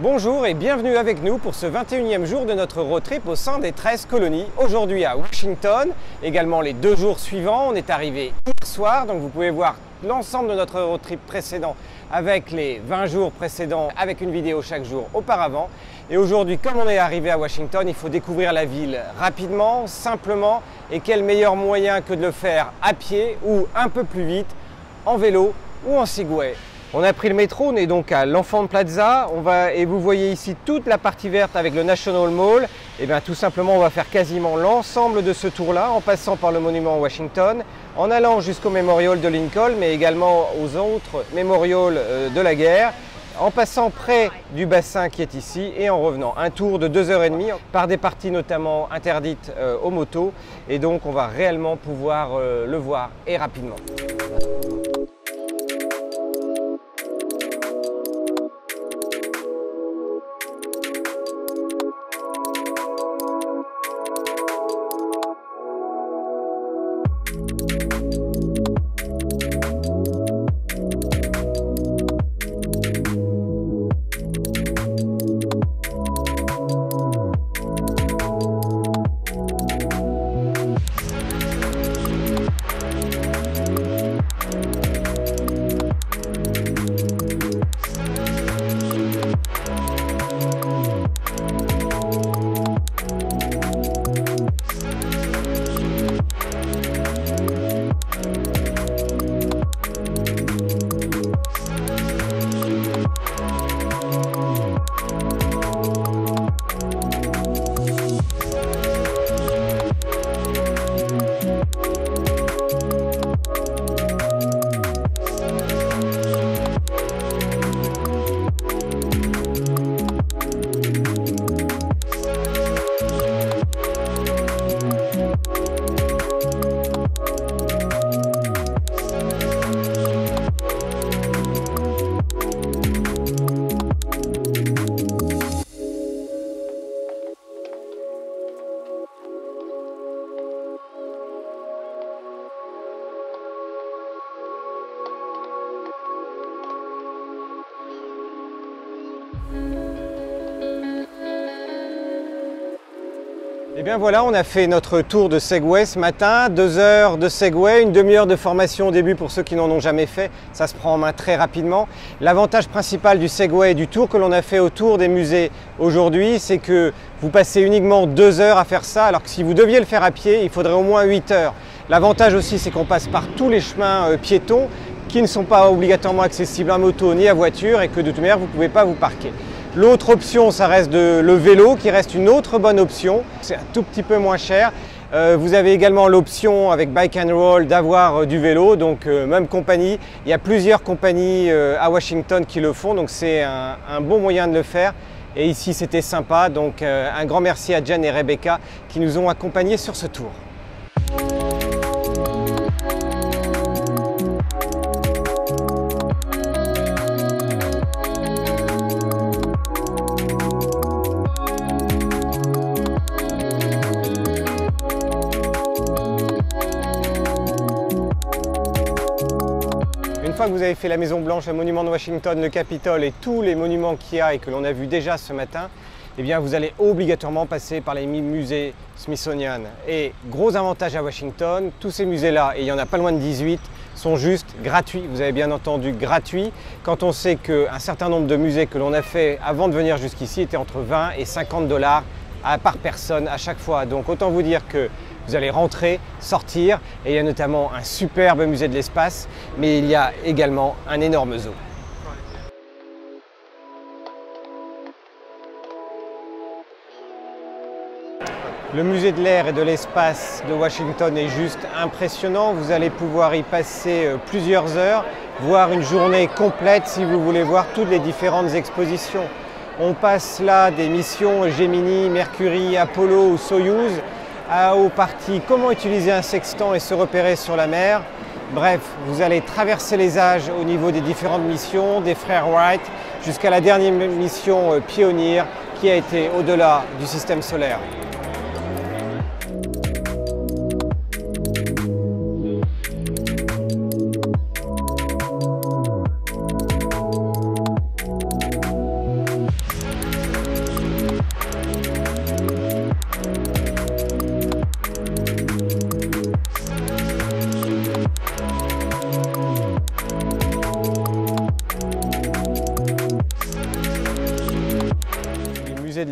Bonjour et bienvenue avec nous pour ce 21e jour de notre road trip au sein des 13 colonies. Aujourd'hui à Washington, également les 2 jours suivants. On est arrivé hier soir, donc vous pouvez voir l'ensemble de notre road trip précédent avec les 20 jours précédents, avec une vidéo chaque jour auparavant. Et aujourd'hui, comme on est arrivé à Washington, il faut découvrir la ville rapidement, simplement. Et quel meilleur moyen que de le faire à pied ou un peu plus vite, en vélo ou en Segway. On a pris le métro, on est donc à l'Enfant Plaza, et vous voyez ici toute la partie verte avec le National Mall. Et bien tout simplement on va faire quasiment l'ensemble de ce tour-là en passant par le monument Washington, en allant jusqu'au Memorial de Lincoln, mais également aux autres mémorials de la guerre, en passant près du bassin qui est ici et en revenant. Un tour de 2h30 par des parties notamment interdites aux motos, et donc on va réellement pouvoir le voir et rapidement. Et bien voilà, on a fait notre tour de Segway ce matin, 2 heures de Segway, une demi-heure de formation au début pour ceux qui n'en ont jamais fait, ça se prend en main très rapidement. L'avantage principal du Segway et du tour que l'on a fait autour des musées aujourd'hui, c'est que vous passez uniquement 2 heures à faire ça, alors que si vous deviez le faire à pied, il faudrait au moins 8 heures. L'avantage aussi, c'est qu'on passe par tous les chemins piétons qui ne sont pas obligatoirement accessibles à moto ni à voiture et que de toute manière, vous ne pouvez pas vous parquer. L'autre option, ça reste le vélo, qui reste une autre bonne option. C'est un tout petit peu moins cher. Vous avez également l'option avec Bike and Roll d'avoir du vélo, donc même compagnie. Il y a plusieurs compagnies à Washington qui le font, donc c'est un bon moyen de le faire. Et ici, c'était sympa, donc un grand merci à Jen et Rebecca qui nous ont accompagnés sur ce tour. Une fois que vous avez fait la Maison Blanche, le monument de Washington, le Capitole et tous les monuments qu'il y a et que l'on a vu déjà ce matin, eh bien vous allez obligatoirement passer par les musées Smithsonian. Et gros avantage à Washington, tous ces musées-là, et il n'y en a pas loin de 18, sont juste gratuits. Vous avez bien entendu gratuits, quand on sait qu'un certain nombre de musées que l'on a fait avant de venir jusqu'ici étaient entre 20 et 50 $ par personne à chaque fois. Donc autant vous dire que vous allez rentrer, sortir, et il y a notamment un superbe musée de l'espace, mais il y a également un énorme zoo. Le musée de l'air et de l'espace de Washington est juste impressionnant. Vous allez pouvoir y passer plusieurs heures, voire une journée complète si vous voulez voir toutes les différentes expositions. On passe là des missions Gemini, Mercury, Apollo ou Soyuz, aux parties comment utiliser un sextant et se repérer sur la mer. Bref, vous allez traverser les âges au niveau des différentes missions, des frères Wright, jusqu'à la dernière mission Pioneer qui a été au-delà du système solaire.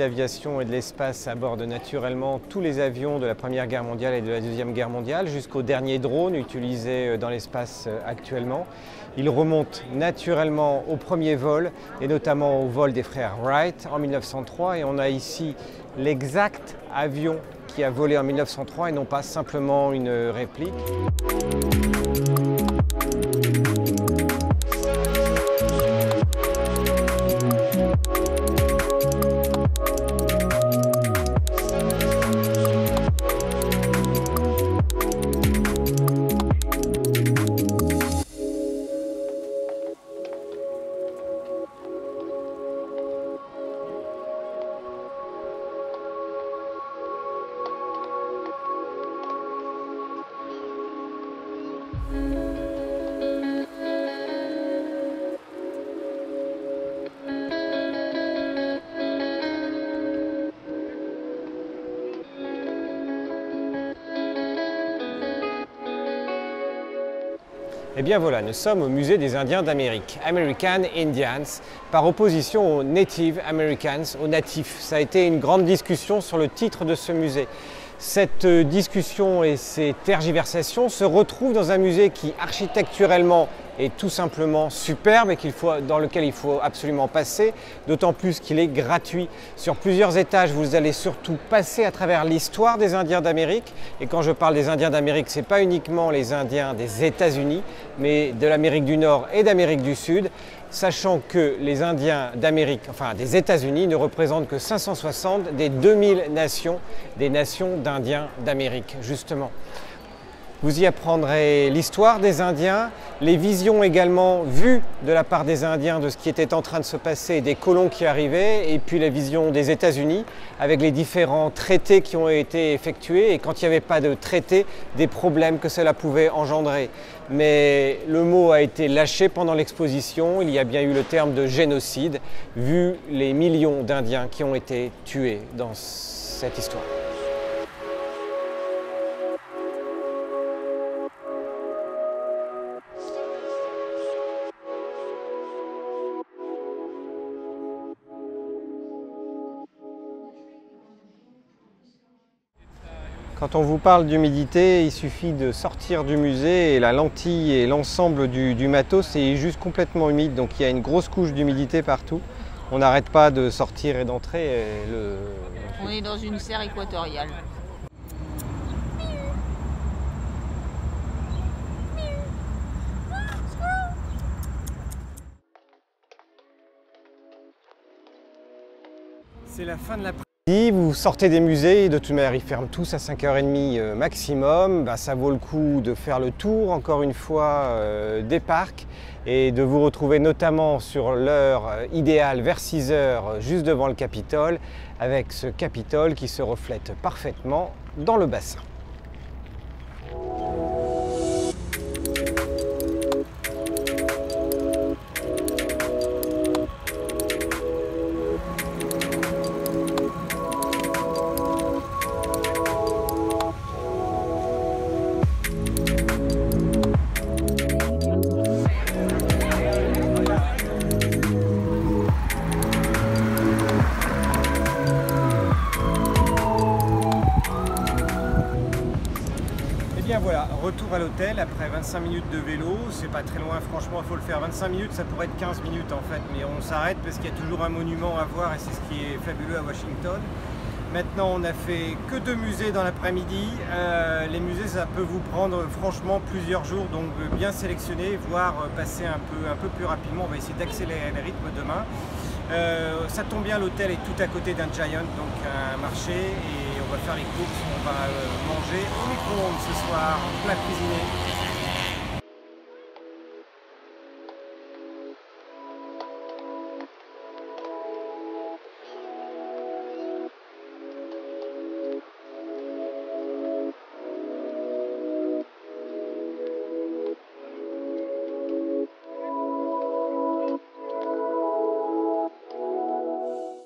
l'aviation et de l'espace aborde naturellement tous les avions de la Première Guerre mondiale et de la Deuxième Guerre mondiale, jusqu'au dernier drone utilisé dans l'espace actuellement. Il remonte naturellement au premier vol, et notamment au vol des frères Wright en 1903. Et on a ici l'exact avion qui a volé en 1903 et non pas simplement une réplique. Eh bien voilà, nous sommes au musée des Indiens d'Amérique, American Indians, par opposition aux Native Americans, aux natifs. Ça a été une grande discussion sur le titre de ce musée. Cette discussion et ces tergiversations se retrouvent dans un musée qui architecturellement est tout simplement superbe et dans lequel il faut absolument passer, d'autant plus qu'il est gratuit. Sur plusieurs étages, vous allez surtout passer à travers l'histoire des Indiens d'Amérique. Et quand je parle des Indiens d'Amérique, ce n'est pas uniquement les Indiens des États-Unis, mais de l'Amérique du Nord et d'Amérique du Sud, sachant que les Indiens d'Amérique, enfin des États-Unis, ne représentent que 560 des 2000 nations, des nations d'Indiens d'Amérique, justement. Vous y apprendrez l'histoire des Indiens, les visions également vues de la part des Indiens de ce qui était en train de se passer, des colons qui arrivaient, et puis la vision des États-Unis avec les différents traités qui ont été effectués et quand il n'y avait pas de traités, des problèmes que cela pouvait engendrer. Mais le mot a été lâché pendant l'exposition, il y a bien eu le terme de génocide, vu les millions d'Indiens qui ont été tués dans cette histoire. Quand on vous parle d'humidité, il suffit de sortir du musée et la lentille et l'ensemble du matos est juste complètement humide. Donc il y a une grosse couche d'humidité partout. On n'arrête pas de sortir et d'entrer. On est dans une serre équatoriale. C'est la fin de l'après-midi. Vous sortez des musées, de toute manière ils ferment tous à 5h30 maximum, ça vaut le coup de faire le tour encore une fois des parcs et de vous retrouver notamment sur l'heure idéale vers 6h juste devant le Capitole avec ce Capitole qui se reflète parfaitement dans le bassin. Voilà, retour à l'hôtel après 25 minutes de vélo, c'est pas très loin franchement, il faut le faire 25 minutes, ça pourrait être 15 minutes en fait, mais on s'arrête parce qu'il y a toujours un monument à voir et c'est ce qui est fabuleux à Washington. Maintenant on a fait que 2 musées dans l'après-midi, les musées ça peut vous prendre franchement plusieurs jours, donc bien sélectionner, voire passer un peu plus rapidement, on va essayer d'accélérer le rythme demain. Ça tombe bien, l'hôtel est tout à côté d'un Giant, donc un marché, et on va faire les courses, on va manger au micro-ondes ce soir, plat cuisiné.